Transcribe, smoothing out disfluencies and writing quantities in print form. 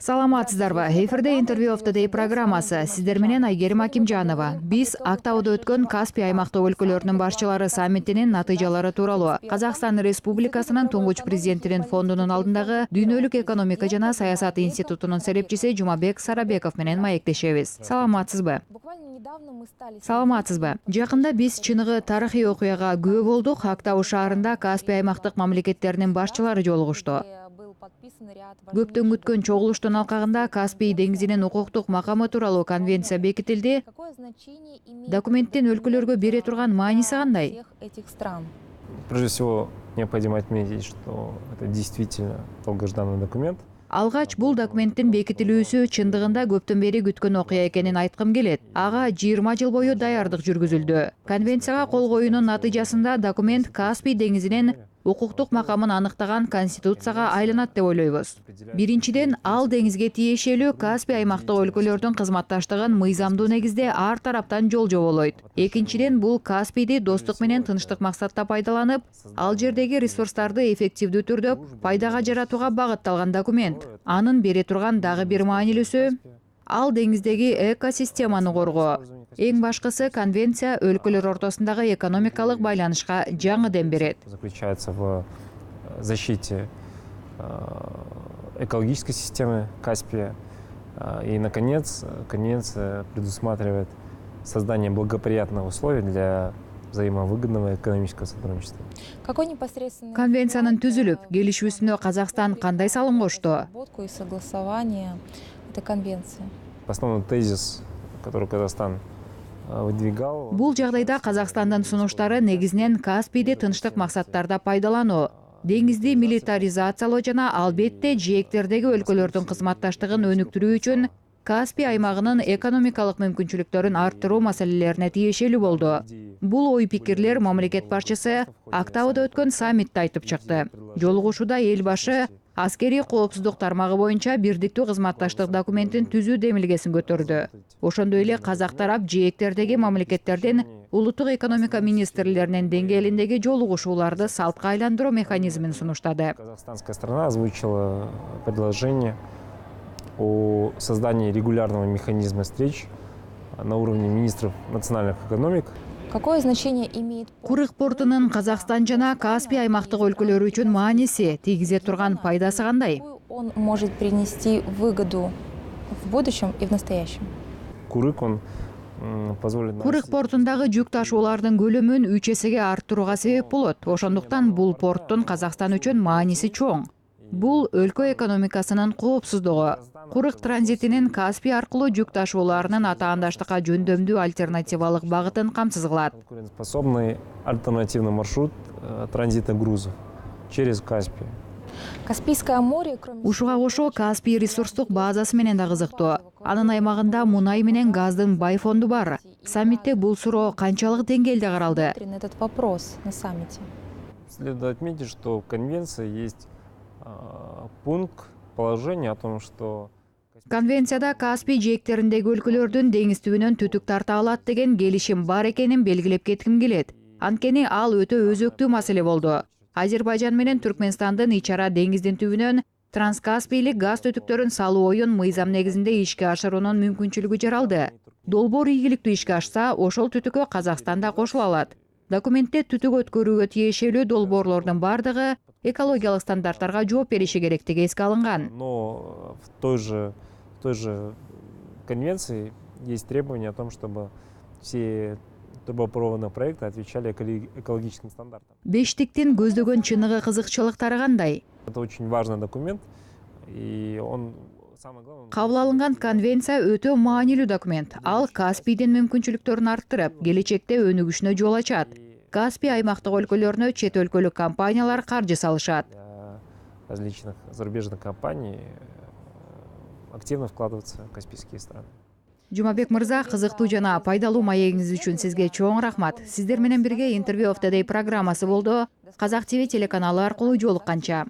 Саламатсыздарбы. Эфирде интервью of the day программасы. Сиздер менен Айгерим Акимжанова. Биз Актауда өткөн Каспий аймактык өлкөлөрүнүн башчылары саммитинин натыйжалары тууралуу Казакстан Республикасынын туңгуч президентинин фондунун алдындагы Дүйнөлүк экономика жана саясат институтунун серепчиси Жумабек Сарабеков менен маектешебиз. Саламатсызбы? Саламатсызбы. Жакында биз чыныгы тарыхый окуяга күбө болдук. Актау шаарында Каспий аймактык мамлекеттеринин башчылары жолугушту. Көптөн күткөн чогулуштун алкагында Каспий деңизинин укуктук макамы тууралуу конвенция бекитилди. Документтин өлкөлөргө бере турган мааниси кандай? Прежде всего, необходимо отметить, что это действительно долгожданный документ. Алгач бул документтин бекитилүүсү чындыгында көптөн бери күткөн окуя экенин айткым келет. Ага 20 жыл бою даярдык жүргүзүлдү. Конвенцияга кол коюунун натыйжасында документ Каспий деңизинин укуктук макамын аныктаган конституцияга айланат деп ойлойбуз. Биринчиден, ал деңизге тиешелүү Каспий аймактык өлкөлөрдүн кызматташтыгын мыйзамдуу негизде ар тараптан жол жоболойт. Экинчиден, бул Каспийди достук менен тынчтык максатта пайдаланып, ал жердеги ресурстарды эффективдүү түрдө пайдага жаратууга багытталган документ. Анын бере турган дагы бир маанилүүсү ал деңиздеги экосистеманы коргоо. Эң башкысы, конвенция өлкөлөр ортосундагы экономикалык байланышка жаңы дем берет. Заключается в защите экологической системы Каспия. И, наконец, конвенция предусматривает создание благоприятных условий для взаимовыгодного экономического сотрудничества. Конвенциянын түзүлүп, келишүүсүнө Казакстан кандай салым кошту? И согласование этой конвенции. Основной тезис, который Казахстан выдвигал. Бул жагдайда Казакстандын сунуштары негизинен Каспийди тынчтык максаттарда пайдалануу, деңизди милитаризациялоо жана албетте жээктердеги өлкөлөрдүн кызматташтыгын өнүктүрүү үчүн Каспий аймагынын экономикалык мүмкүнчүлүктөрүн арттыруу маселелерине тиешелүү болду. Бул ой пикирлер мамлекет башчысы Актауда өткөн саммитте айтып чыкты. Жолугушууда эл башы аскерий коопсуздук тармагы боюнча бирдиктүү кызматташтык документин түзүү демилгесин көтөрдү. Ошондой эле казак тарап жээктердеги мамлекеттердин улуттук экономика министрлеринин деңгээлиндеги жолугушууларды салтка айландыруу механизмин сунуштады. Казахстанская страна озвучила предложение о создании регулярного механизма встреч на уровне министров национальных экономик. Какое значение имеет Курык портунун Казакстан жана Каспий аймактык өлкөлөрү үчүн мааниси, тийгизе турган пайдасы кандай? он может принести выгоду в будущем и в настоящем? Курык, он позволит... Курык портундагы жүк ташуулардын көлөмүн 3 эсеге арттырууга себеп болот. Ошондуктан бул порттун Казакстан үчүн мааниси чоң. Бул өлкө экономикасынын коопсуздугу. Курык транзитинин Каспий аркылуу жүк ташууларынын атаандаштыкка жөндөмдүү альтернативалык багытын камсыз кылат. Конкурентоспособный альтернативный маршрут транзита грузов через Каспий. Каспийское море, кроме... Ушуга кошо Каспий ресурстук базасы менен да кызыктуу. Анын аймагында мунай менен газдын бай фонду бар. Саммитте бул суроо канчалык деңгээлде каралды? Этот вопрос на саммите. Следует отметить, что в конвенции есть пункт положения о том, что Конвенцияда Каспий жээктериндеги өлкөлөрдүн деңиз түбүнөн түтүк тарта алат деген келишим бар экенин белгилеп кетким келет. Анткени ал өтө өзөктүү маселе болду. Азербайжан менен Түркмөнстандын ичара деңиздин түбүнөн транскаспийлик газ түтүктөрүн салуу оюн мыйзам негизинде ишке ашыруунун мүмкүнчүлүгү жаралды. Долбоор ийгиликтүү ишке ашса, ошол түтүккө Казакстан да кошула алат. Документте түтүк өткөрүүгө тиешелүү долбоорлордун бардыгы экологиялык стандарттарга жооп бериши керектиги эске алынган. Но в той же конвенции есть требования о том, чтобы все трубопроводные проекты отвечали экологическим стандартам. Бештиктин көздөгөн чыныгы кызыкчылыктары кандай? Это очень важный документ, и он самое главное... Кабыл алынган конвенция өтө маанилүү документ. Ал Каспийдин мүмкүнчүлүктөрүн арттырып, келечекте өнүгүшүнө жол ачат. Каспий аймактык өлкөлөрүнө чет өлкөлүк компаниялар каржы салышат. Различных зарубежных компаний активно вкладываться в каспийские страны. Жумабек мырза, кызыктуу жана пайдалуу маегиңиз үчүн сизге чоң рахмат. Сиздер менен бирге интервью of the day программасы болду. Казак ТВ телеканалы аркылуу жолукканча.